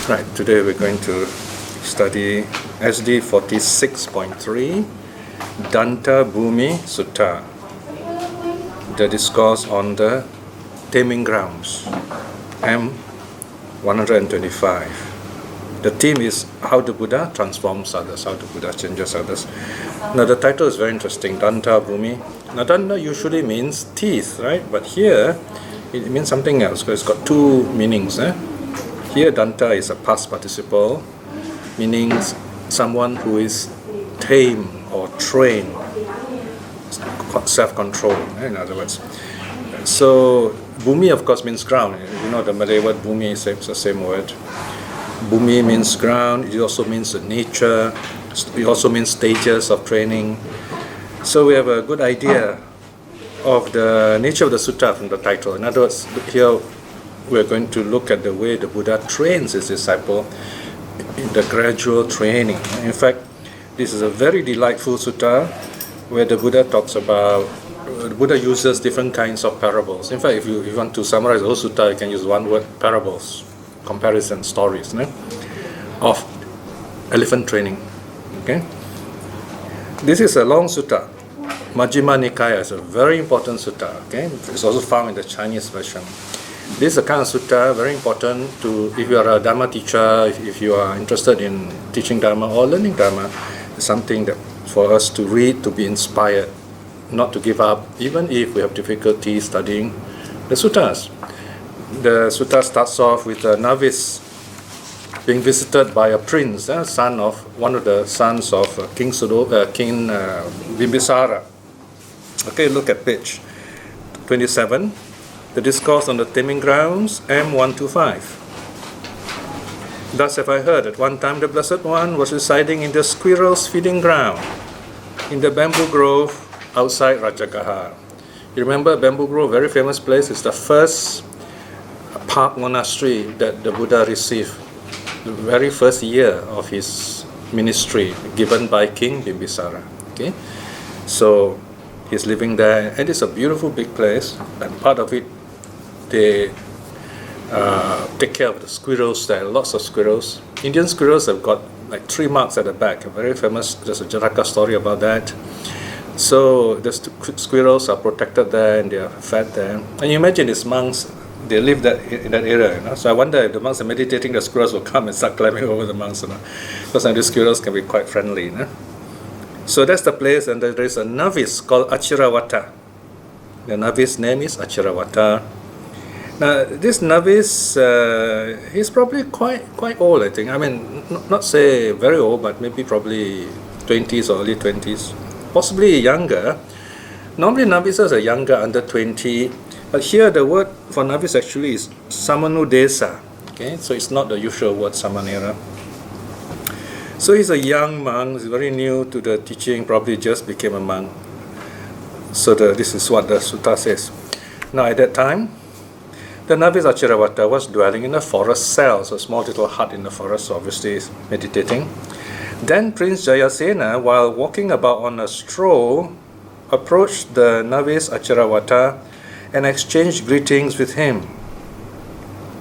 Right, today we're going to study SD 46.3 Danta Bhumi Sutta, the discourse on the taming grounds, M 125. The theme is how the Buddha transforms others, how the Buddha changes others. Now the title is very interesting, Danta Bhumi. Now Danta usually means teeth, right? But here it means something else because it's got two meanings. Here Danta is a past participle, meaning someone who is tame or trained, self-control, in other words. So Bhumi of course means ground. You know the Malay word Bhumi is the same word. Bhumi means ground, it also means nature, it also means stages of training. So we have a good idea of the nature of the sutta from the title. In other words, here we're going to look at the way the Buddha trains his disciple in the gradual training. In fact, this is a very delightful sutta where the Buddha talks about, the Buddha uses different kinds of parables. In fact, if you want to summarize the whole sutta, you can use one word, parables, comparison stories, of elephant training. Okay? This is a long sutta. Majjhima Nikaya is a very important sutta. Okay? It's also found in the Chinese version. This is a kind of sutta very important to, if you are a Dharma teacher, if you are interested in teaching Dharma or learning Dharma, it's something that for us to read, to be inspired, not to give up, even if we have difficulty studying the suttas. The sutta starts off with a novice being visited by a prince, son of one of the sons of King Bimbisara. Okay, look at page 27. The discourse on the taming grounds, M125. Thus have I heard, at one time the Blessed One was residing in the squirrel's feeding ground, in the bamboo grove outside Rajagaha. You remember Bamboo Grove, very famous place. It's the first park monastery that the Buddha received, the very first year of his ministry, given by King Bimbisara. Okay, so he's living there, and it's a beautiful big place, and part of it they take care of the squirrels there, lots of squirrels. Indian squirrels have got like 3 marks at the back, very famous, there's a Janaka story about that. So the squirrels are protected there and they are fed there. And you imagine these monks, they live in that area, So I wonder if the monks are meditating, the squirrels will come and start climbing over the monks, Because some of these squirrels can be quite friendly, So that's the place, and there is a novice called Achiravata. The novice name is Achiravata. Now this novice, he's probably quite old, I think. I mean, not say very old, but maybe probably 20s or early 20s, possibly younger. Normally novices are younger, under 20. But here the word for novice actually is samanudesa. Okay, so it's not the usual word samanera. So he's a young monk, he's very new to the teaching, probably just became a monk. So this is what the sutta says. Now at that time, the novice Achiravata was dwelling in a forest cell, so a small little hut in the forest, obviously is meditating. Then Prince Jayasena, while walking about on a stroll, approached the novice Achiravata and exchanged greetings with him.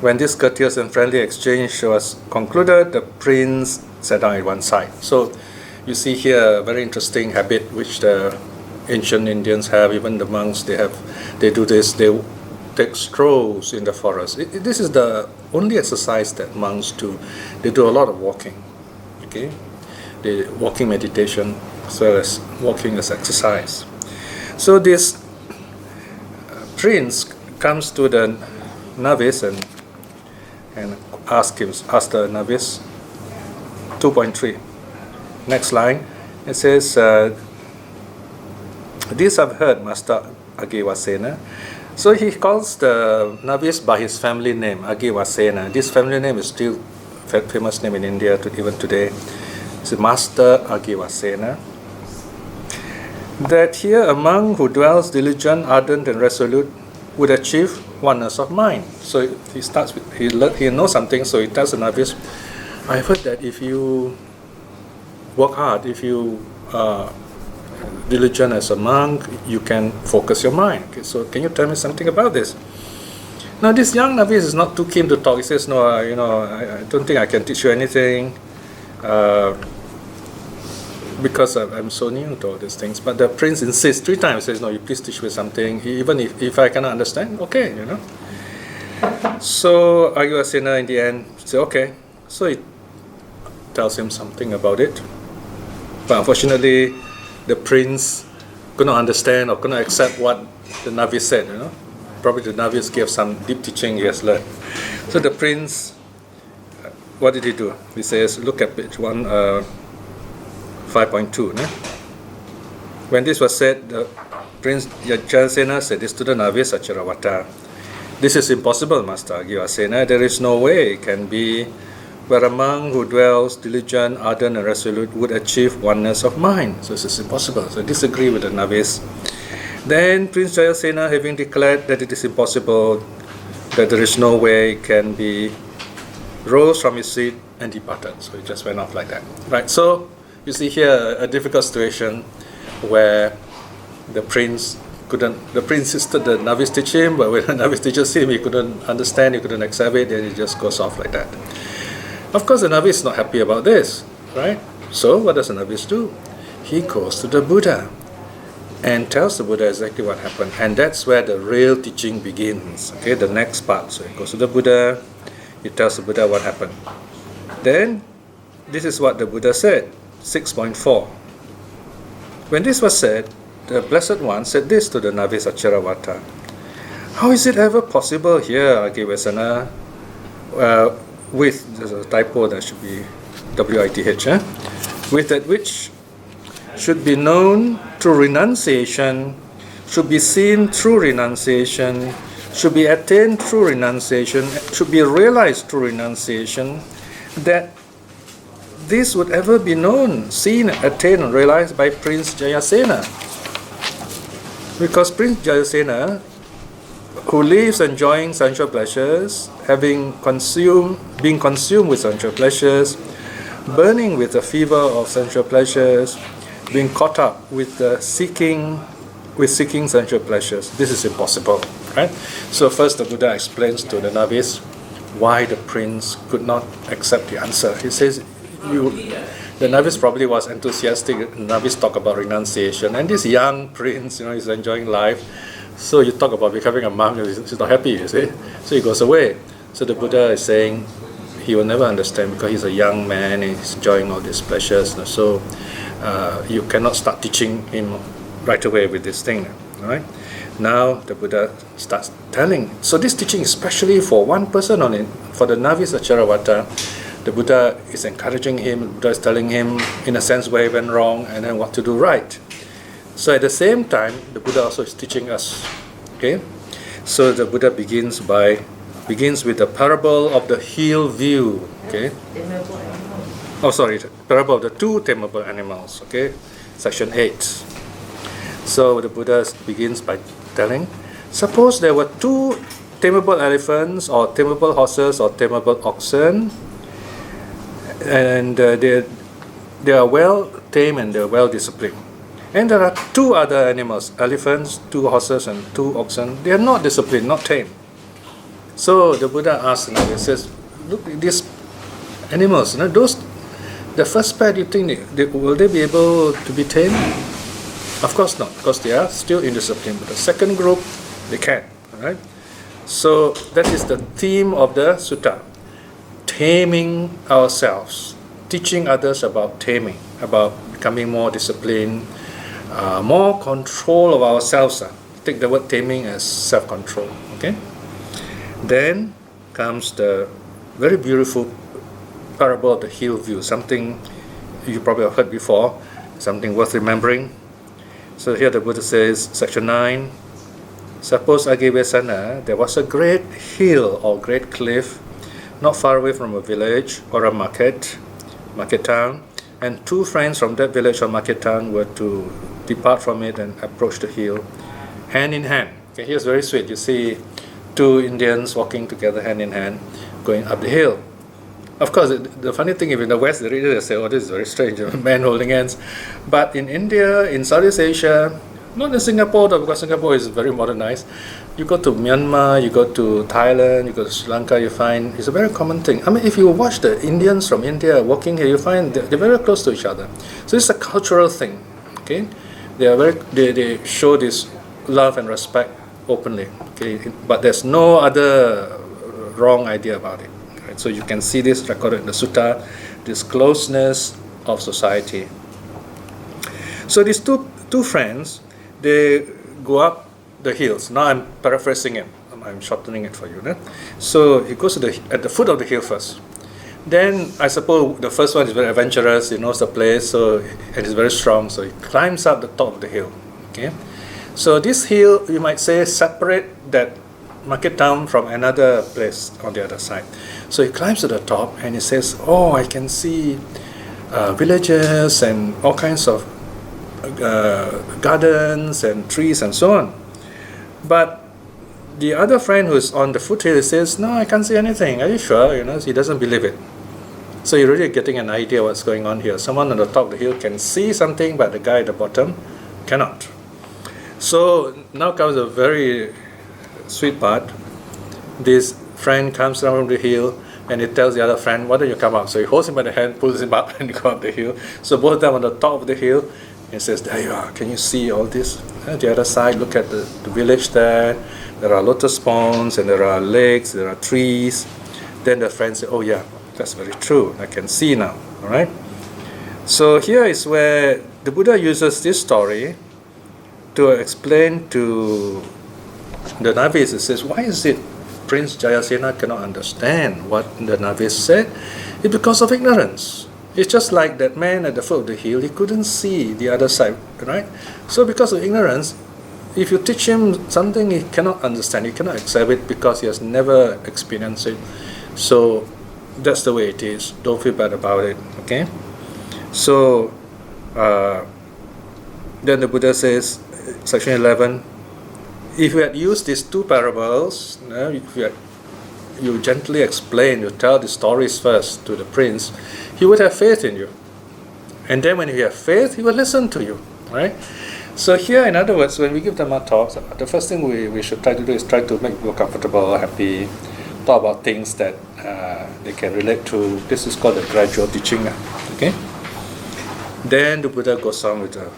When this courteous and friendly exchange was concluded, the prince sat down at one side. So you see here a very interesting habit which the ancient Indians have, even the monks, they do this, they take strolls in the forest. This is the only exercise that monks do. They do a lot of walking. Okay, the walking meditation as well as walking as exercise. So this prince comes to the novice and asks the novice 2.3. Next line, it says, "This I've heard, Master Agewasena." So he calls the novice by his family name, Agewasena. This family name is still a famous name in India even today. It's Master Agewasena. That here a monk who dwells diligent, ardent, and resolute would achieve oneness of mind. So he starts with, he knows something, so he tells the novice, "I've heard that if you work hard, if you diligent as a monk, you can focus your mind. Okay, so can you tell me something about this?" Now this young Navis is not too keen to talk. He says, no, I don't think I can teach you anything because I'm so new to all these things. But the prince insists 3 times, says, no, you please teach me something. Even if I cannot understand, okay, So Agiwasena in the end said, okay. So he tells him something about it. But unfortunately, the prince could not understand or could not accept what the Navis said, Probably the Navis gave some deep teaching he has learned. So the prince, what did he do? He says, look at page 5.2. When this was said, the Prince Jayasena said this to the Navis Acharavata. This is impossible, Master Agiwasena. There is no way it can be where a monk who dwells diligent, ardent, and resolute would achieve oneness of mind. So this is impossible. So I disagree with the Navis. Then Prince Jayasena, having declared that it is impossible, that there is no way it can be, rose from his seat and departed. So he just went off like that. Right. So you see here a difficult situation where the prince insisted the Navis teach him, but when the Navis teaches him, he couldn't understand, he couldn't accept it, and he just goes off like that. Of course, the Navis is not happy about this, right? So what does the Navis do? He goes to the Buddha and tells the Buddha exactly what happened, and that's where the real teaching begins. Okay, the next part. So he goes to the Buddha, he tells the Buddha what happened. Then, this is what the Buddha said, 6.4. When this was said, the Blessed One said this to the Navis Acharavata. How is it ever possible here, Agiwasena, with, there's a typo, that should be WITH, with that which should be known through renunciation, should be seen through renunciation, should be attained through renunciation, should be realized through renunciation, that this would ever be known, seen, attained, and realized by Prince Jayasena. Because Prince Jayasena, who lives enjoying sensual pleasures, being consumed with sensual pleasures, burning with the fever of sensual pleasures, being caught up with seeking sensual pleasures. This is impossible, right? So first the Buddha explains to the Navis why the prince could not accept the answer. He says, the Navis probably was enthusiastic. The Navis talk about renunciation, and this young prince, he's enjoying life. So you talk about becoming a monk, he's not happy, you see. So he goes away. So the Buddha is saying he will never understand because he's a young man, he's enjoying all these pleasures. So you cannot start teaching him right away with this thing. All right. Now the Buddha starts telling. So this teaching is especially for one person only, for the Navis Acharavata. The Buddha is encouraging him, the Buddha is telling him, in a sense, where he went wrong and then what to do right. So at the same time, the Buddha also is teaching us. Okay? So the Buddha begins with the parable of the hill view. Okay? Parable of the 2 tameable animals. Okay? Section 8. So the Buddha begins by telling, suppose there were 2 tameable elephants or tameable horses or tameable oxen, and they are well tamed and they are well disciplined. And there are 2 other animals, elephants, 2 horses, and 2 oxen. They are not disciplined, not tamed. So the Buddha asks, he says, look, these animals, the first pair, do you think will they be able to be tamed? Of course not, because they are still indisciplined. But the second group, they can. Right? So that is the theme of the sutta. Taming ourselves, teaching others about taming, about becoming more disciplined, more control of ourselves. Take the word taming as self-control. Okay. Then comes the very beautiful parable of the hill view, something you probably have heard before, something worth remembering. So here the Buddha says, section 9, suppose Agiwasena, there was a great hill or great cliff not far away from a village or a market town, and 2 friends from that village or market town were to depart from it and approach the hill hand in hand. Okay, here's very sweet. You see 2 Indians walking together hand in hand going up the hill. Of course, the funny thing, if in the West, they say, oh, this is very strange, men holding hands. But in India, in Southeast Asia, Not in Singapore though, because Singapore is very modernized. You go to Myanmar, you go to Thailand, you go to Sri Lanka, you find it's a very common thing. I mean, if you watch the Indians from India walking here, you find they're very close to each other. So it's a cultural thing. Okay, they show this love and respect openly. Okay, but there's no other wrong idea about it. Right? So you can see this recorded in the sutta, this closeness of society. So these two friends, they go up the hills. Now I'm paraphrasing it. I'm shortening it for you. No? So he goes at the foot of the hill first. Then I suppose the first one is very adventurous. He knows the place, and he's very strong. So he climbs up the top of the hill. Okay. So this hill, you might say, separate that market town from another place on the other side. So he climbs to the top and he says, "Oh, I can see villages and all kinds of gardens and trees and so on." But the other friend who's on the foothill says, "No, I can't see anything. Are you sure?" He doesn't believe it. So you're really getting an idea what's going on here. Someone on the top of the hill can see something, but the guy at the bottom cannot. So now comes a very sweet part. This friend comes down from the hill and he tells the other friend, "Why don't you come up?" So he holds him by the hand, pulls him up, and go up the hill. So both of them on the top of the hill. He says, "There you are. Can you see all this?" At the other side, look at the village there. There are lotus ponds and there are lakes, there are trees. Then the friend says, "Oh yeah, that's very true. I can see now." All right. So here is where the Buddha uses this story to explain to the novice. It says, "Why is it Prince Jayasena cannot understand what the novice said? It's because of ignorance. It's just like that man at the foot of the hill, he couldn't see the other side, right? So because of ignorance, if you teach him something he cannot understand, he cannot accept it because he has never experienced it. So that's the way it is. Don't feel bad about it, okay?" So then the Buddha says, section 11, if you had used these two parables, if you gently explain, you tell the stories first to the prince, he would have faith in you. And then when you have faith, he will listen to you, right? So here, in other words, when we give Dharma talks, the first thing we should try to do is try to make people comfortable, happy, talk about things that they can relate to. This is called the gradual teaching, okay? Then the Buddha goes on with the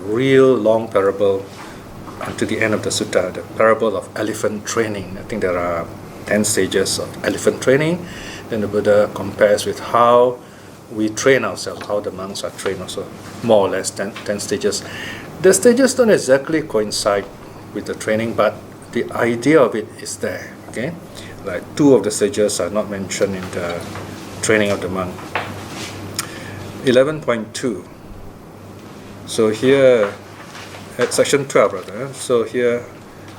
real long parable until the end of the sutta, the parable of elephant training. I think there are 10 stages of elephant training. Then the Buddha compares with how we train ourselves, how the monks are trained also, more or less 10 stages. The stages don't exactly coincide with the training, but the idea of it is there, okay? Like 2 of the stages are not mentioned in the training of the monk. 11.2. So here, at section 12, rather. So here,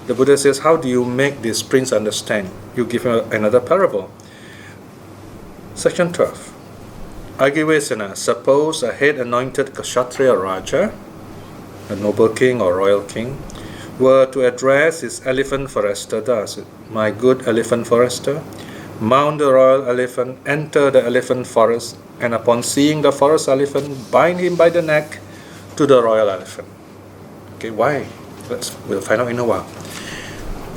the Buddha says, how do you make this prince understand? You give him another parable. Section 12. Agivesana, suppose a head anointed Kshatriya Raja, a noble king or royal king, were to address his elephant forester thus: "My good elephant forester, mount the royal elephant, enter the elephant forest, and upon seeing the forest elephant, bind him by the neck to the royal elephant." Okay, why? We'll find out in a while.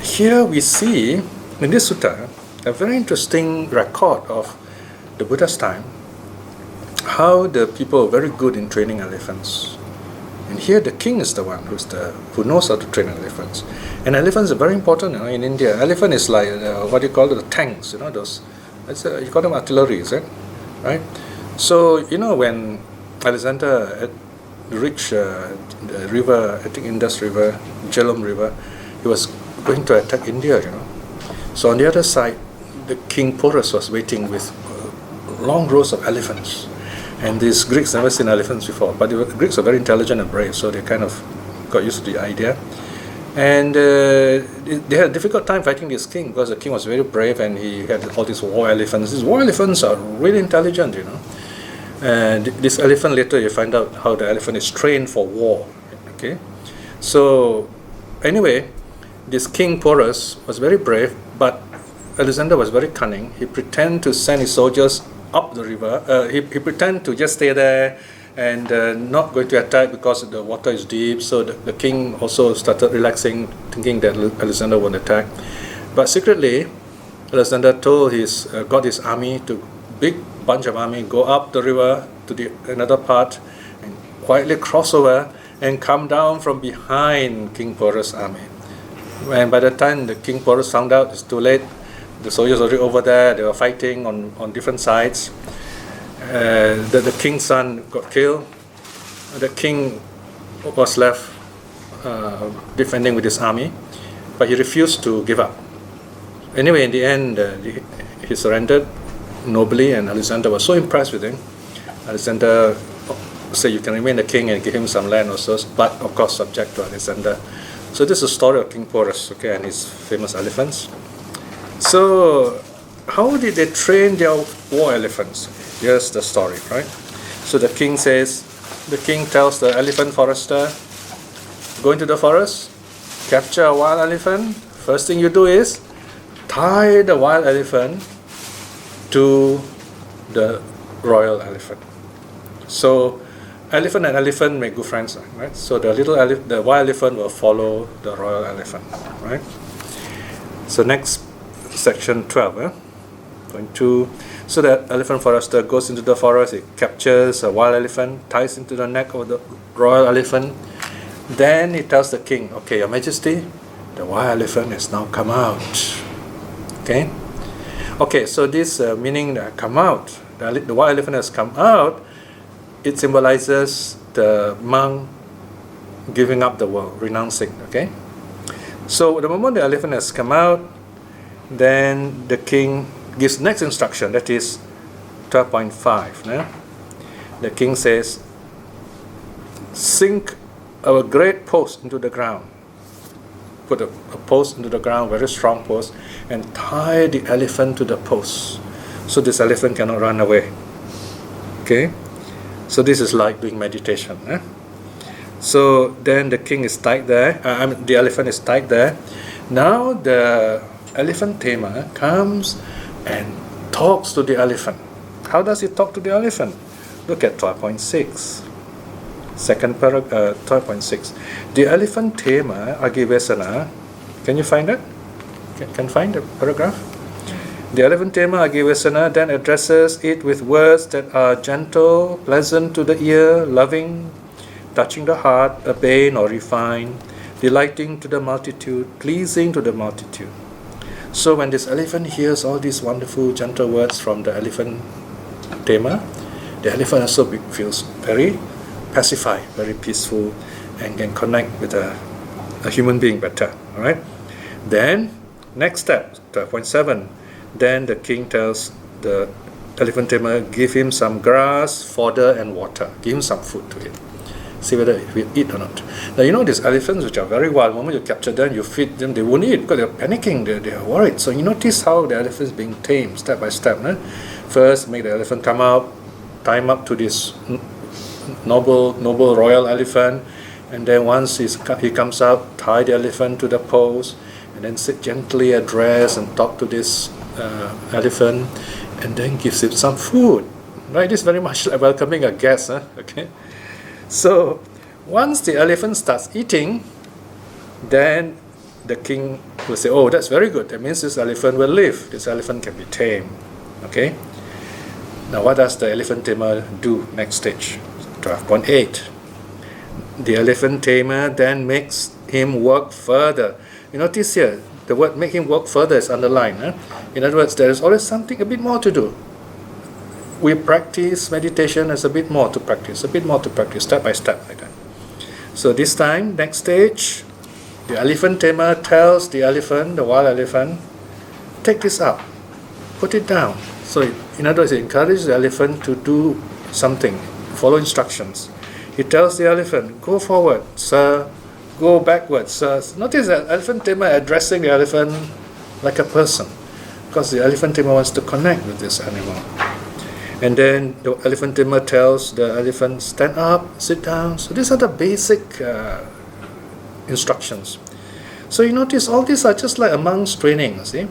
Here we see, in this sutta, a very interesting record of the Buddha's time, how the people are very good in training elephants. And here the king is the one who knows how to train elephants. And elephants are very important in India. Elephant is like, what do you call it, the tanks, those, you call them artillery, is it? Right? So, when Alexander reached the river, I think Indus River, Jhelum River, he was going to attack India, So on the other side, the King Porus was waiting with long rows of elephants. And these Greeks never seen elephants before, but the Greeks are very intelligent and brave, so they kind of got used to the idea. And they had a difficult time fighting this king because the king was very brave and he had all these war elephants. These war elephants are really intelligent, And this elephant, later you find out how the elephant is trained for war. Okay, so anyway, this King Porus was very brave, but Alexander was very cunning. He pretended to send his soldiers up the river. He pretended to just stay there and not going to attack because the water is deep. So the king also started relaxing, thinking that Alexander won't attack. But secretly, Alexander told got his army, to big bunch of army, go up the river to the another part and quietly cross over and come down from behind King Porus' army. And by the time the King Porus found out, it's too late. The soldiers already over there. They were fighting on different sides. The king's son got killed. The king was left defending with his army, but he refused to give up. Anyway, in the end, he surrendered nobly, and Alexander was so impressed with him. Alexander said, "You can remain the king," and give him some land also, but of course subject to Alexander. So this is the story of King Porus, okay, and his famous elephants. So how did they train their war elephants? Here's the story, right? So the king tells the elephant forester, go into the forest, capture a wild elephant. First thing you do is tie the wild elephant to the royal elephant. So elephant and elephant make good friends, right? So the wild elephant will follow the royal elephant, right? So next section 12, point 2. So the elephant forester goes into the forest, he captures a wild elephant, ties into the neck of the royal elephant. Then he tells the king, okay, Your Majesty, the wild elephant has now come out. Okay, so this meaning that come out, the wild elephant has come out, it symbolizes the monk giving up the world, renouncing, okay? So the moment the elephant has come out, then the king gives next instruction, that is 12.5. The king says, sink a great post into the ground. Put a post into the ground, very strong post, and tie the elephant to the post, so this elephant cannot run away. Okay? So this is like doing meditation. So then the king is tied there, the elephant is tied there. Now the elephant tamer comes and talks to the elephant. How does he talk to the elephant? Look at 12.6. Second paragraph, 12.6. The elephant tamer, Agivesana, can you find it? Can find the paragraph? The elephant tamer, Agivesana, then addresses it with words that are gentle, pleasant to the ear, loving, touching the heart, urbane or refined, delighting to the multitude, pleasing to the multitude. So when this elephant hears all these wonderful, gentle words from the elephant tamer, the elephant also feels very pacified, very peaceful, and can connect with a human being better. All right. Then next step, 12.7. Then the king tells the elephant tamer, give him some grass, fodder, and water. Give him some food to eat. See whether he will eat or not. Now these elephants which are very wild, the moment you capture them, you feed them, they won't eat because they're panicking, they're worried. So you notice how the elephant is being tamed step by step. First, make the elephant come out, tie him up to this noble royal elephant, and then once he comes out, tie the elephant to the post, and then sit gently, address and talk to this elephant, and then gives him some food. Right? This is very much like welcoming a guest. Okay. So once the elephant starts eating, then the king will say, oh, that's very good. That means this elephant will live. This elephant can be tamed. Okay. Now what does the elephant tamer do next stage? 12.8. The elephant tamer then makes him work further. You notice here, the word make him work further is underlined. In other words, there is always something a bit more to do. We practice meditation, there's a bit more to practice, step by step like that. So this time, next stage, the elephant tamer tells the elephant, the wild elephant, take this up, put it down. So in other words, he encourages the elephant to do something, follow instructions. He tells the elephant, go forward, sir, go backwards, sir. Notice that elephant tamer addressing the elephant like a person, because the elephant tamer wants to connect with this animal. And then the elephant tamer tells the elephant, stand up, sit down. So these are the basic instructions. So you notice all these are just like a monk's training, see?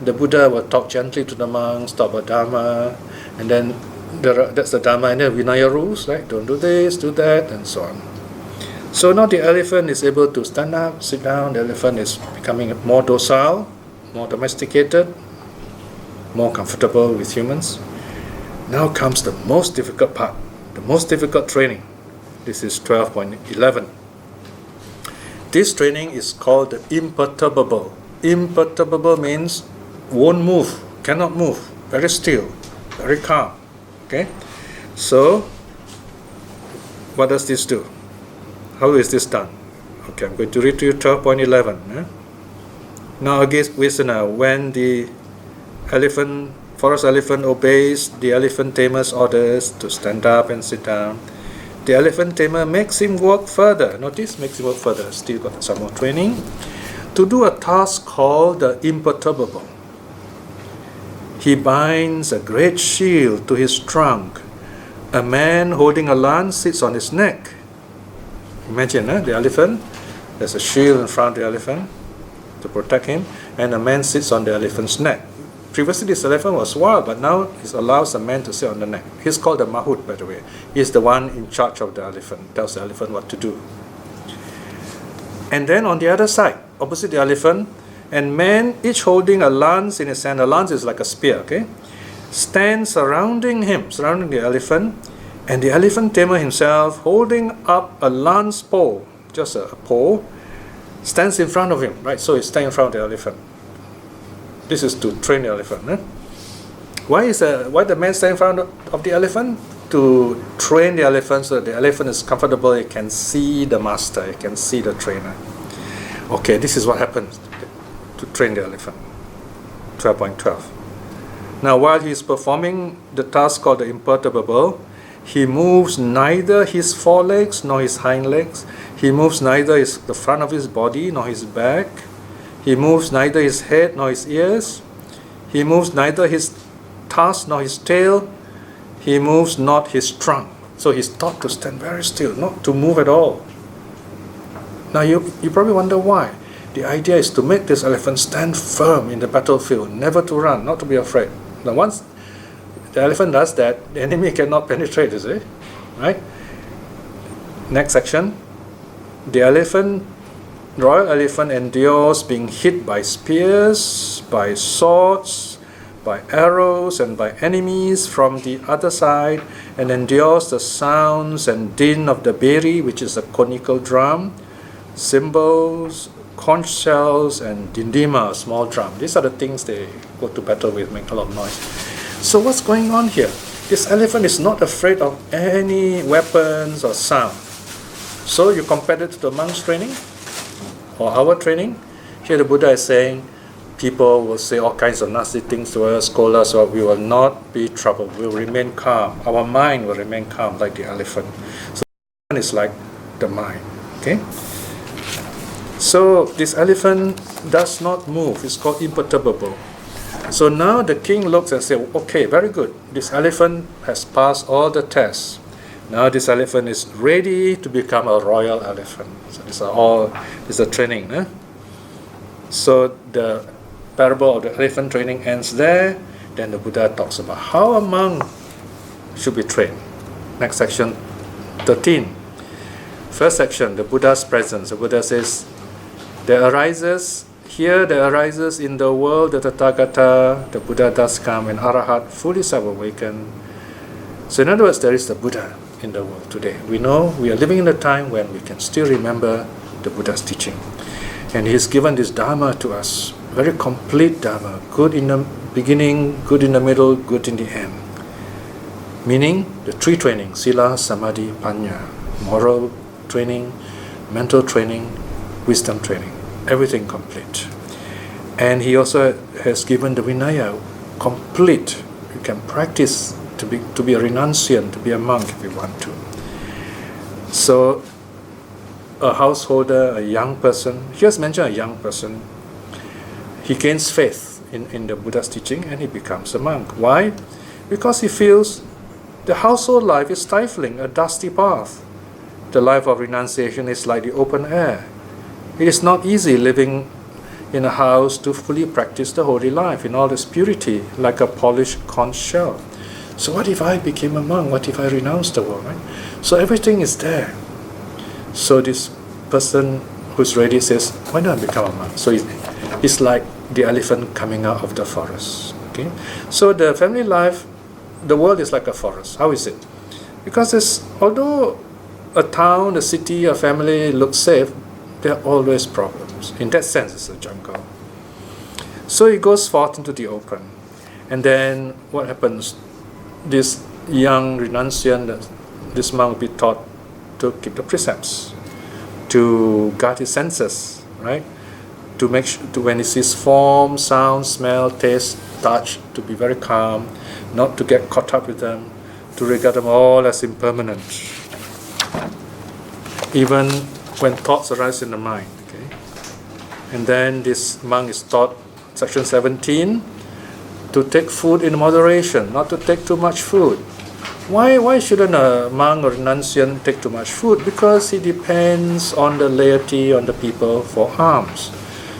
The Buddha will talk gently to the monks, talk about Dharma, and then That's the Dharma and the Vinaya rules, right? Don't do this, do that, and so on. So now the elephant is able to stand up, sit down. The elephant is becoming more docile, more domesticated, more comfortable with humans. Now comes the most difficult part, the most difficult training. This is 12.11. This training is called the imperturbable. Imperturbable means won't move, cannot move, very still, very calm. Okay? So, what does this do? How is this done? Okay, I'm going to read to you 12.11. Now, again, listener, when the forest elephant obeys the elephant tamer's orders to stand up and sit down, the elephant tamer makes him work further. Notice, makes him work further. Still got some more training. To do a task called the imperturbable. He binds a great shield to his trunk. A man holding a lance sits on his neck. Imagine, the elephant. There's a shield in front of the elephant to protect him, and a man sits on the elephant's neck. Previously, this elephant was wild, but now it allows a man to sit on the neck. He's called the Mahut, by the way. He's the one in charge of the elephant, tells the elephant what to do. And then on the other side, opposite the elephant, and men, each holding a lance in his hand. A lance is like a spear, okay? Stand surrounding the elephant, and the elephant tamer himself, holding up a lance pole, just a pole, stands in front of him, right? So he stands in front of the elephant. This is to train the elephant. Why the man stand in front of the elephant? To train the elephant so that the elephant is comfortable, it can see the master, it can see the trainer. Okay, this is what happens to train the elephant. 12.12. Now, while he is performing the task called the imperturbable, he moves neither his forelegs nor his hind legs. He moves neither the front of his body nor his back. He moves neither his head nor his ears. He moves neither his tusk nor his tail. He moves not his trunk. So he's taught to stand very still, not to move at all. Now you probably wonder why. The idea is to make this elephant stand firm in the battlefield, never to run, not to be afraid. Now once the elephant does that, the enemy cannot penetrate, you see? Right? Next section. The royal elephant endures being hit by spears, by swords, by arrows, and by enemies from the other side, and endures the sounds and din of the beri, which is a conical drum, cymbals, conch shells, and dindima, a small drum. These are the things they go to battle with, make a lot of noise. So what's going on here? This elephant is not afraid of any weapons or sound. So you compare it to the monk's training or our training. Here the Buddha is saying people will say all kinds of nasty things to us, scold us, or we will not be troubled. We will remain calm. Our mind will remain calm like the elephant. So the elephant is like the mind. Okay? So this elephant does not move. It's called imperturbable. So now the king looks and says, okay, very good. This elephant has passed all the tests. Now this elephant is ready to become a royal elephant. So this is a training. So the parable of the elephant training ends there. Then the Buddha talks about how a monk should be trained. Next section, 13. First section, the Buddha's presence. The Buddha says, there arises in the world the Tathagata, the Buddha does come, and Arahat fully self-awakened. So in other words, there is the Buddha in the world today. We know we are living in a time when we can still remember the Buddha's teaching. And he has given this Dharma to us, very complete Dharma, good in the beginning, good in the middle, good in the end. Meaning the three trainings, Sila, Samadhi, Panya, moral training, mental training, wisdom training, everything complete. And he also has given the Vinaya complete. You can practice to be a renunciant, to be a monk if you want to. So a householder, a young person, he has mentioned a young person, he gains faith in the Buddha's teaching and he becomes a monk. Why? Because he feels the household life is stifling, a dusty path. The life of renunciation is like the open air. It is not easy living in a house to fully practice the holy life in all its purity, like a polished conch shell. So what if I became a monk? What if I renounced the world, right? So everything is there. So this person who's ready says, why not become a monk? So it's like the elephant coming out of the forest. Okay. So the family life, the world is like a forest. How is it? Because although a town, a city, a family looks safe, there are always problems. In that sense, it's a jungle. So he goes forth into the open. And then what happens? This young renunciant, this monk will be taught to keep the precepts, to guard his senses, right? To make sure, when he sees form, sound, smell, taste, touch, to be very calm, not to get caught up with them, to regard them all as impermanent. Even when thoughts arise in the mind. Okay? And then this monk is taught, section 17, to take food in moderation, not to take too much food. Why shouldn't a monk or renunciant take too much food? Because he depends on the laity, on the people for alms.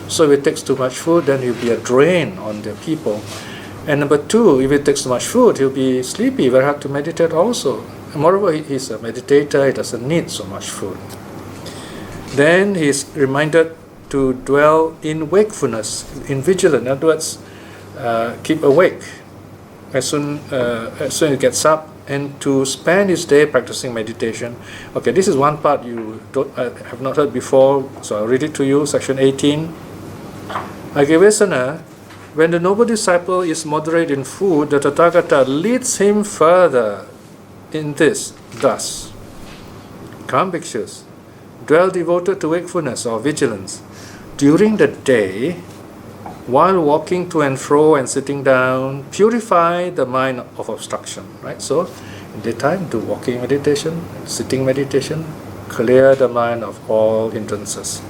So if he takes too much food, then he'll be a drain on the people. And number two, if he takes too much food, he'll be sleepy, very hard to meditate also. And moreover, he's a meditator, he doesn't need so much food. Then he's reminded to dwell in wakefulness, in vigilance. In other words, keep awake as soon as he gets up, and to spend his day practicing meditation. Okay, this is one part you have not heard before, so I'll read it to you, section 18. Agavesana, when the noble disciple is moderate in food, the Tathagata leads him further in this, thus. Come, bhikshus, dwell devoted to wakefulness or vigilance. During the day, while walking to and fro and sitting down, purify the mind of obstruction. Right? So, in daytime, do walking meditation, sitting meditation, clear the mind of all hindrances.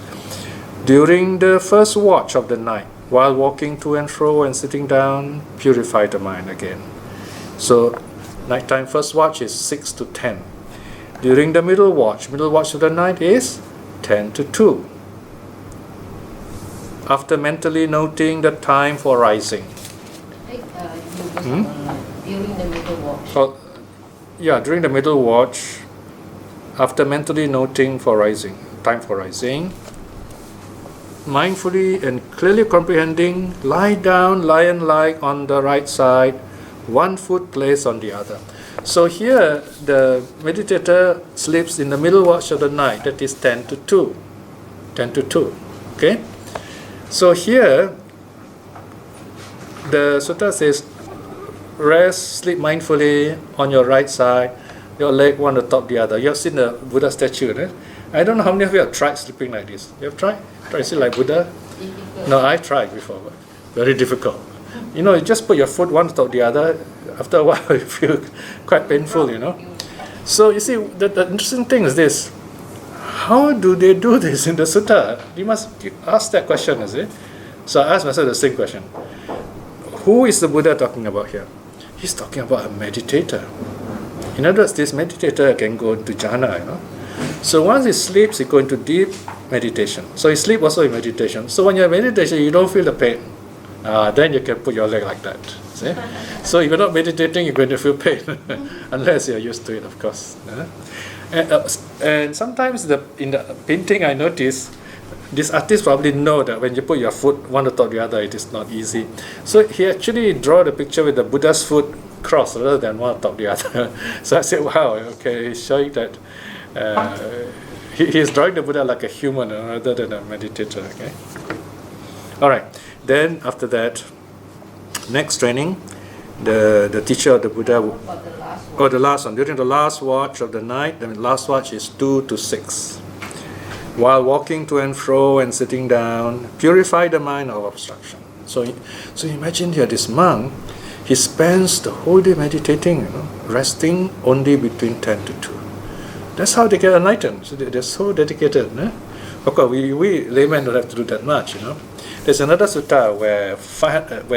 During the first watch of the night, while walking to and fro and sitting down, purify the mind again. So, nighttime first watch is 6 to 10. During the middle watch of the night is 10 to 2. After mentally noting the time for rising. During the middle watch. During the middle watch, after mentally noting for rising, time for rising, mindfully and clearly comprehending, lie down lion-like on the right side, one foot placed on the other. So here, the meditator sleeps in the middle watch of the night, that is 10 to 2. 10 to 2, okay? So here, the sutta says, rest, sleep mindfully on your right side, your leg one on top the other. You have seen the Buddha statue, right? I don't know how many of you have tried sleeping like this. You have tried? Try to sleep like Buddha? Difficult. No, I tried before, but very difficult. You know, you just put your foot one on top the other. After a while, you feel quite painful, you know. So you see, the interesting thing is this. How do they do this in the sutta? You must ask that question, is it? So I asked myself the same question. Who is the Buddha talking about here? He's talking about a meditator. In other words, this meditator can go into jhana, you know. So once he sleeps, he goes into deep meditation. So he sleep also in meditation. So when you're in meditation, you don't feel the pain. Then you can put your leg like that. See? So if you're not meditating, you're going to feel pain. Unless you're used to it, of course. And sometimes in the painting, I notice this artist probably know that when you put your foot one on top of the other, it is not easy. So he actually draw the picture with the Buddha's foot crossed rather than one on top of the other. So I said, wow, okay, he's showing that he's drawing the Buddha like a human rather than a meditator. Okay. All right. Then after that, next training, the teacher of the Buddha. The last one. During the last watch of the night, the last watch is 2 to 6. While walking to and fro and sitting down, purify the mind of obstruction. So imagine here this monk, he spends the whole day meditating, resting only between 10 to 2. That's how they get enlightened. So they're so dedicated. Of course, we laymen don't have to do that much, There's another sutta where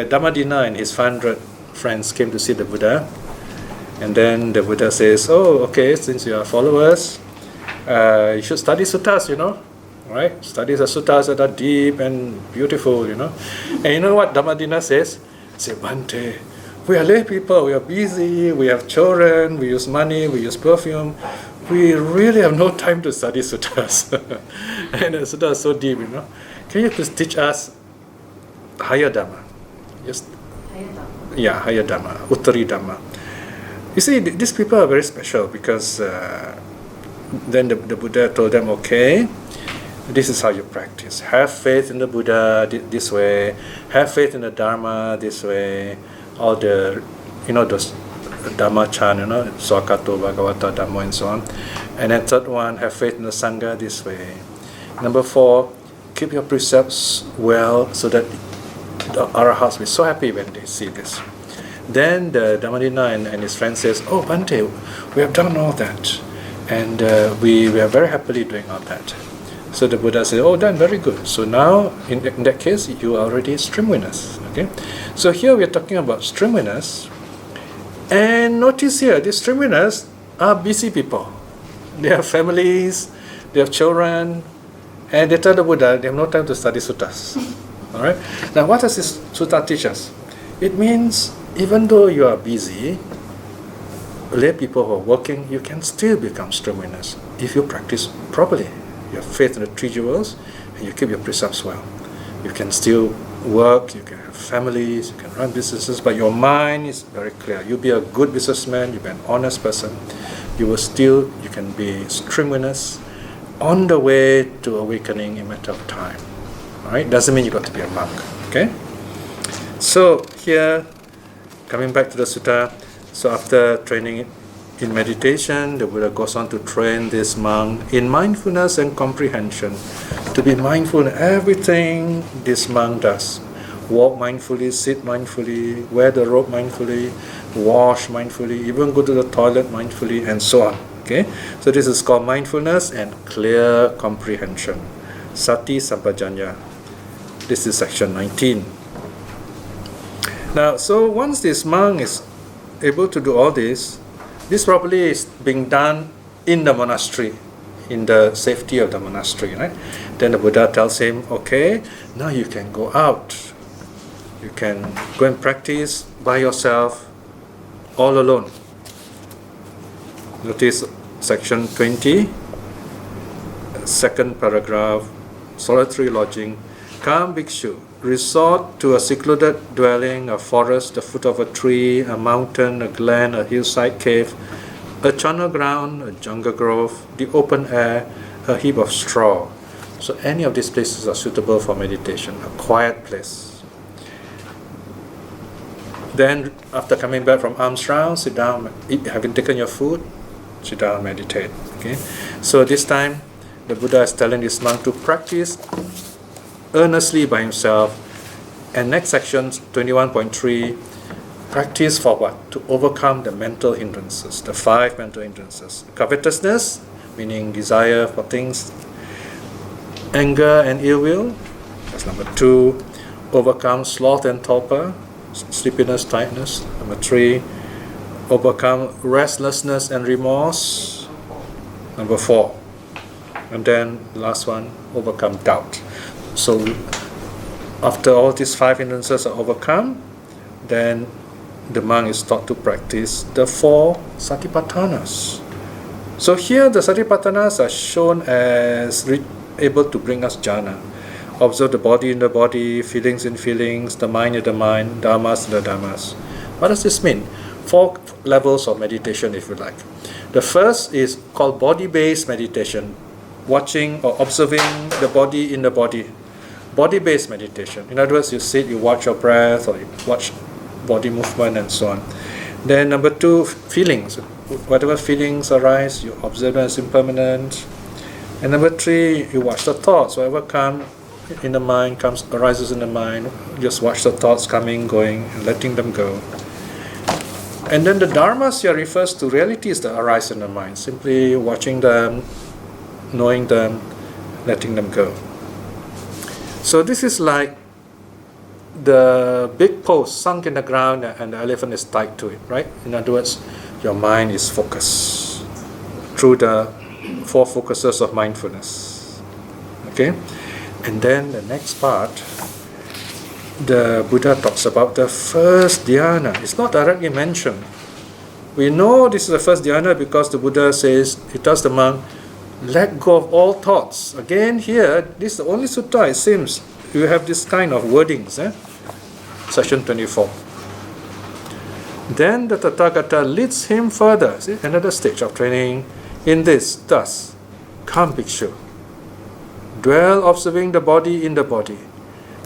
Dhammadina and his 500 friends came to see the Buddha. And then the Buddha says, okay, since you are followers, you should study suttas, right? Study the suttas that are deep and beautiful, And you know what Dhammadina says? Say, Bhante, We are lay people, we are busy, we have children, we use money, we use perfume. We really have no time to study sutras. And the sutta is so deep, Can you please teach us higher Dharma? Just, higher Dharma, Uttari Dharma. You see, these people are very special because then the Buddha told them, okay, this is how you practice. Have faith in the Buddha this way. Have faith in the Dharma this way. All the, those Dhamma chant, Swakato, Bhagavata, Dhamma, and so on. And then third one, have faith in the Sangha this way. Number 4, keep your precepts well so that the Arahats will be so happy when they see this. Then the Dhammadina and his friend says, oh, Bhante, we have done all that. And we are very happily doing all that. So the Buddha said, oh, done, very good. So now, in that case, you are already stream winners. Okay? So here we are talking about stream winners. And notice here, these stream winners are busy people. They have families, they have children, and they tell the Buddha they have no time to study suttas. All right? Now, what does this sutta teach us? It means even though you are busy, lay people who are working, you can still become stream winners if you practice properly. You have faith in the 3 jewels, and you keep your precepts well. You can still work, you can have families, you can run businesses, but your mind is very clear. You'll be a good businessman, you'll be an honest person. You can be stream winners on the way to awakening in a matter of time. Alright? Doesn't mean you got to be a monk. Okay? So here, coming back to the sutta, so after training in meditation, the Buddha goes on to train this monk in mindfulness and comprehension. To be mindful in everything this monk does. Walk mindfully, sit mindfully, wear the robe mindfully, wash mindfully, even go to the toilet mindfully, and so on. Okay? So this is called mindfulness and clear comprehension. Sati Sampajanya. This is section 19. Now, so once this monk is able to do all this probably is being done in the monastery, in the safety of the monastery, right? Then the Buddha tells him, okay, now you can go out. You can go and practice by yourself, all alone. Notice section 20, second paragraph, solitary lodging. Come, bhikshu, resort to a secluded dwelling, a forest, the foot of a tree, a mountain, a glen, a hillside cave, a charnel ground, a jungle grove, the open air, a heap of straw. So any of these places are suitable for meditation, a quiet place. Then after coming back from alms round, sit down, having taken your food, sit down, meditate. Okay. So this time the Buddha is telling this monk to practice earnestly by himself. And next section, 21.3, practice for what? To overcome the mental hindrances, the 5 mental hindrances. Covetousness, meaning desire for things. Anger and ill will, that's number 2. Overcome sloth and torpor, sleepiness, tiredness. Number 3. Overcome restlessness and remorse. Number 4. And then the last one, overcome doubt. So after all these 5 hindrances are overcome, then the monk is taught to practice the 4 satipatthanas. So here the satipatthanas are shown as able to bring us jhana. Observe the body in the body, feelings in feelings, the mind in the mind, dharmas in the dharmas. What does this mean? 4 levels of meditation, if you like. The first is called body-based meditation, watching or observing the body in the body. Body-based meditation. In other words, you sit, you watch your breath, or you watch body movement and so on. Then number 2, feelings. Whatever feelings arise, you observe them as impermanent. And number 3, you watch the thoughts. Whatever comes in the mind, arises in the mind, just watch the thoughts coming, going, and letting them go. And then the dharmas here refers to realities that arise in the mind. Simply watching them, knowing them, letting them go. So this is like the big post sunk in the ground and the elephant is tied to it, right? In other words, your mind is focused through the 4 focuses of mindfulness. Okay? And then the next part the Buddha talks about the first dhyana. It's not directly mentioned. We know this is the first dhyana because the Buddha says, he tells the monk, let go of all thoughts. Again here, this is the only sutta, it seems, you have this kind of wordings. Section 24. Then the Tathagata leads him further. See, another stage of training in this. Thus, come bhikshu, dwell observing the body in the body,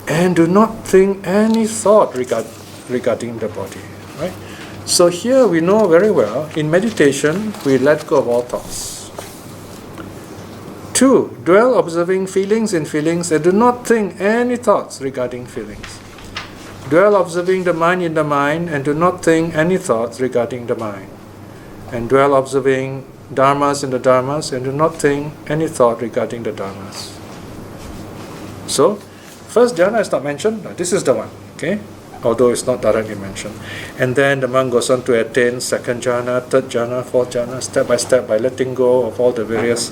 and do not think any thought regarding the body. Right? So here we know very well, in meditation, we let go of all thoughts. 2. Dwell observing feelings in feelings and do not think any thoughts regarding feelings. Dwell observing the mind in the mind and do not think any thoughts regarding the mind. And dwell observing dharmas in the dharmas and do not think any thought regarding the dharmas. So, first dhyana is not mentioned. This is the one, okay? Although it's not directly mentioned. And then the monk goes on to attain second jhana, third jhana, fourth jhana, step by step, by letting go of all the various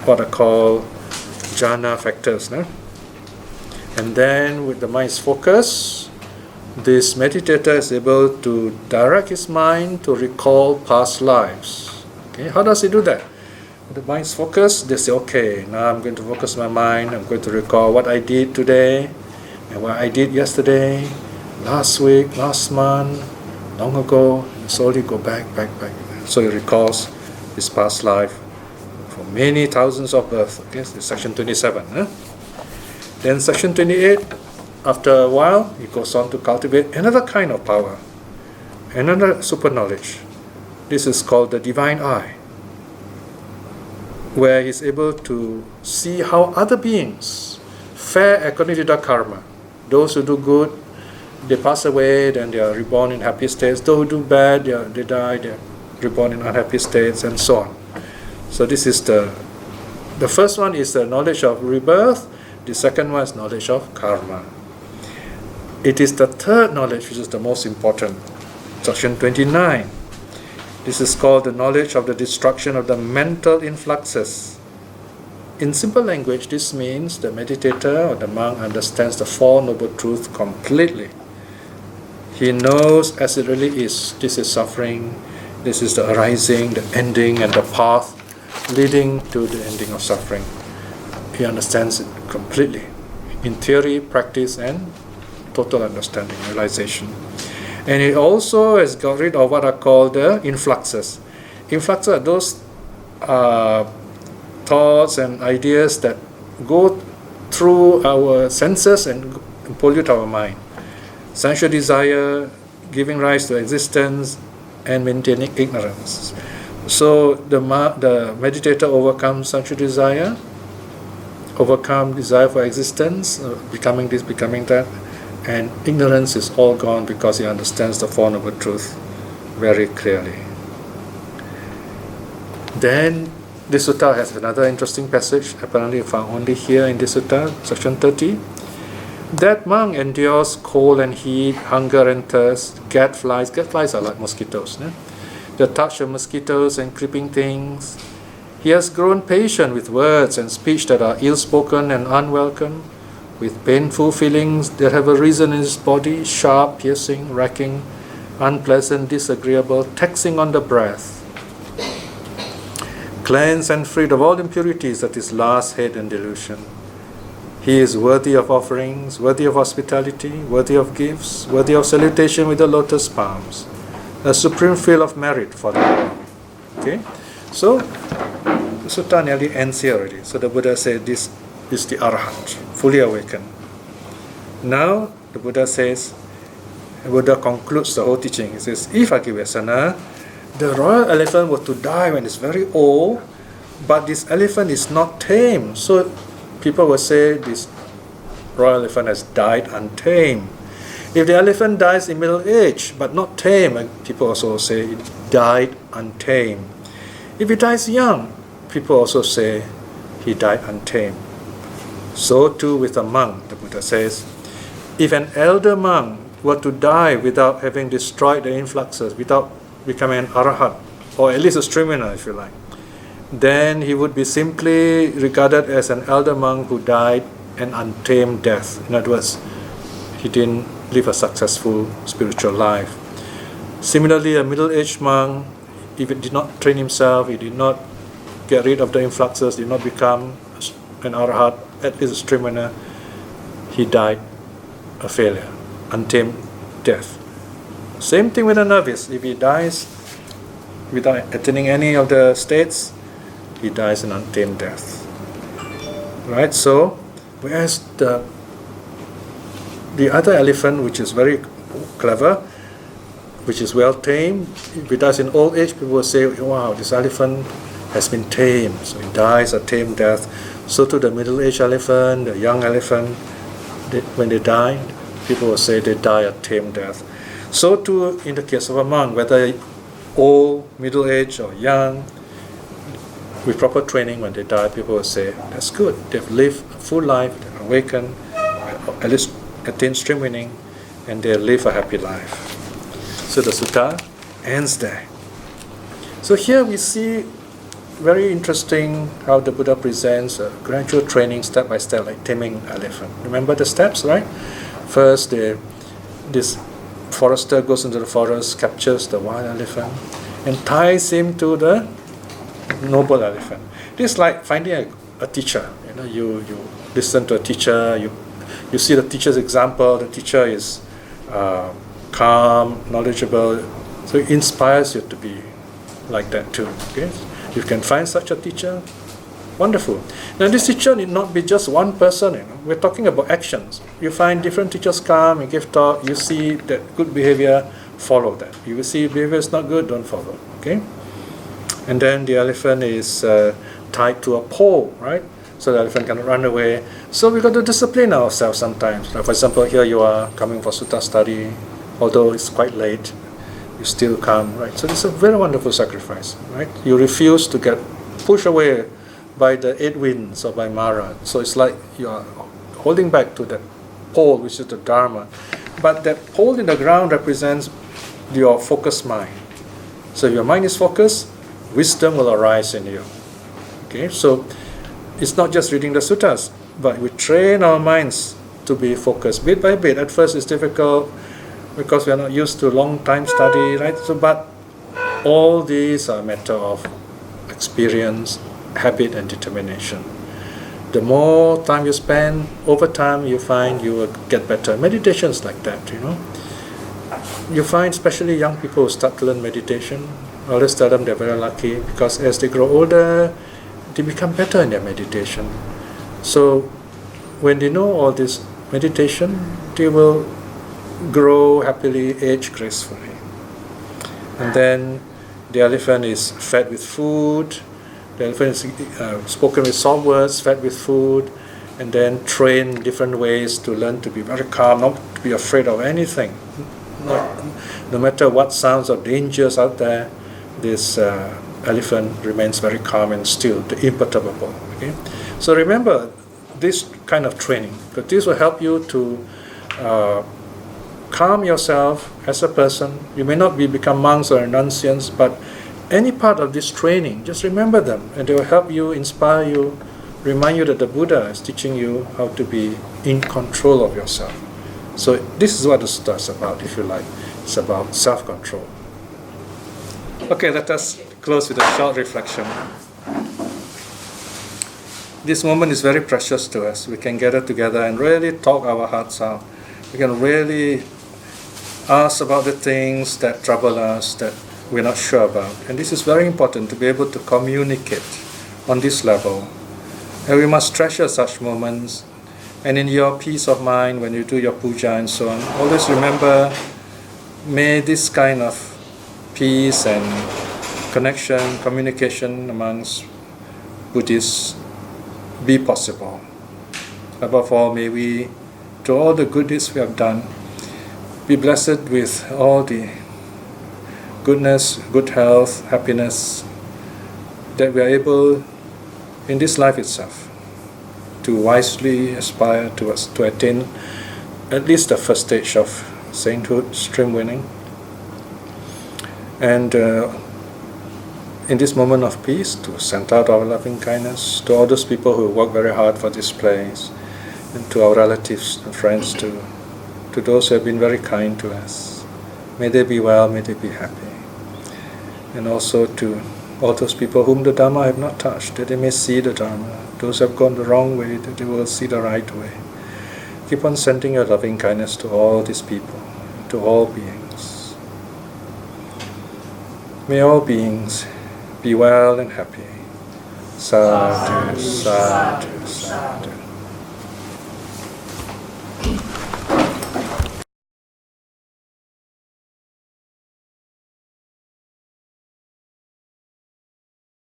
what I call jhana factors. No? And then with the mind's focus, this meditator is able to direct his mind to recall past lives. Okay, how does he do that? With the mind's focus, they say, okay, now I'm going to focus my mind, I'm going to recall what I did today, and what I did yesterday, last week, last month, long ago, and slowly go back. So he recalls his past life for many thousands of births. Okay, this is section 27. Then section 28, after a while, he goes on to cultivate another kind of power, another super knowledge. This is called the divine eye, where he's able to see how other beings fare according to their karma. Those who do good, they pass away, then they are reborn in happy states. Those who do bad, they die, they are reborn in unhappy states, and so on. So this is the first one is the knowledge of rebirth. The second one is knowledge of karma. It is the third knowledge which is the most important. Section 29. This is called the knowledge of the destruction of the mental influxes. In simple language, this means the meditator or the monk understands the Four Noble Truths completely. He knows as it really is. This is suffering, this is the arising, the ending, and the path leading to the ending of suffering. He understands it completely in theory, practice, and total understanding, realization. And he also has got rid of what are called the influxes. Influxes are those thoughts and ideas that go through our senses and pollute our mind. Sensual desire, giving rise to existence, and maintaining ignorance. So the meditator overcomes sensual desire, overcome desire for existence, becoming this, becoming that, and ignorance is all gone because he understands the Four Noble Truths very clearly. Then this sutta has another interesting passage, apparently found only here in this sutta, section 30. That monk endures cold and heat, hunger and thirst, gadflies. Gadflies are like mosquitoes. The touch of mosquitoes and creeping things. He has grown patient with words and speech that are ill-spoken and unwelcome, with painful feelings that have arisen in his body, sharp, piercing, racking, unpleasant, disagreeable, taxing on the breath. Cleansed and freed of all impurities that is lust, hate, and delusion. He is worthy of offerings, worthy of hospitality, worthy of gifts, worthy of salutation with the lotus palms, a supreme field of merit for the world. Okay? So, the sutta nearly ends here already. So the Buddha said this is the Arhat, fully awakened. Now, the Buddha concludes the whole teaching. He says, if Agivesana, the royal elephant were to die when it's very old, but this elephant is not tame. So people will say this royal elephant has died untamed. If the elephant dies in middle age but not tame, people also say it died untamed. If he dies young, people also say he died untamed. So too with a monk, the Buddha says, if an elder monk were to die without having destroyed the influxes, without becoming an arahat, or at least a streamer if you like, then he would be simply regarded as an elder monk who died an untamed death. In other words, he didn't live a successful spiritual life. Similarly, a middle-aged monk, if he did not train himself, he did not get rid of the influxes, did not become an arahat, at least a stream winner, he died a failure, untamed death. Same thing with a novice. If he dies without attaining any of the states, he dies an untamed death. Right? So, whereas the other elephant, which is very clever, which is well tamed, if he dies in old age, people will say, wow, this elephant has been tamed, so he dies a tamed death. So to the middle-aged elephant, the young elephant, when they die, people will say they die a tamed death. So too in the case of a monk, whether old, middle-aged, or young, with proper training, when they die, people will say, that's good, they've lived a full life, they've awakened, at least attained stream winning, and they live a happy life. So the sutta ends there. So here we see very interesting how the Buddha presents a gradual training step by step, like taming elephant. Remember the steps, right? First, this forester goes into the forest, captures the wild elephant, and ties him to the noble elephant. This is like finding a teacher. You listen to a teacher, you see the teacher's example. The teacher is calm, knowledgeable, so it inspires you to be like that too. Okay? You can find such a teacher, wonderful. Now this teacher need not be just one person. We're talking about actions. You find different teachers come and give talk. You see that good behavior, follow that. You will see behavior is not good, don't follow. Okay. And then the elephant is tied to a pole, right? So the elephant cannot run away. So we got to discipline ourselves sometimes. Like for example, here you are coming for sutta study, although it's quite late, you still come, right? So this is a very wonderful sacrifice, right? You refuse to get pushed away by the eight winds or by Mara. So it's like you are holding back to that pole, which is the Dharma. But that pole in the ground represents your focused mind. So if your mind is focused, wisdom will arise in you. Okay, so it's not just reading the suttas, but we train our minds to be focused bit by bit. At first it's difficult because we are not used to long time study, right? So, but all these are a matter of experience, habit, and determination. The more time you spend, over time you find you will get better. Meditations like that, You find especially young people who start to learn meditation. I always tell them they're very lucky because as they grow older, they become better in their meditation. So when they know all this meditation, they will grow happily, age gracefully. And then the elephant is fed with food. The elephant is spoken with soft words, fed with food, and then trained in different ways to learn to be very calm, not to be afraid of anything. No matter what sounds of dangers out there, this elephant remains very calm and still, the imperturbable. Okay? So remember this kind of training, because this will help you to calm yourself as a person. You may not become monks or renunciants, but any part of this training, just remember them, and they will help you, inspire you, remind you that the Buddha is teaching you how to be in control of yourself. So this is what the sutta is about, if you like. It's about self-control. Okay, let us close with a short reflection. This moment is very precious to us. We can gather together and really talk our hearts out. We can really ask about the things that trouble us, that we're not sure about. And this is very important, to be able to communicate on this level. And we must treasure such moments. And in your peace of mind, when you do your puja and so on, always remember, may this kind of peace and connection, communication amongst Buddhists be possible. Above all, may we, to all the good deeds we have done, be blessed with all the goodness, good health, happiness that we are able in this life itself to wisely aspire towards, to attain at least the first stage of sainthood, stream winning. And in this moment of peace, to send out our loving kindness to all those people who work very hard for this place, and to our relatives and friends to to those who have been very kind to us. May they be well, may they be happy. And also to all those people whom the Dharma have not touched, that they may see the Dharma. Those who have gone the wrong way, that they will see the right way. Keep on sending your loving kindness to all these people, to all beings. May all beings be well and happy. Sadhu, sadhu, sadhu.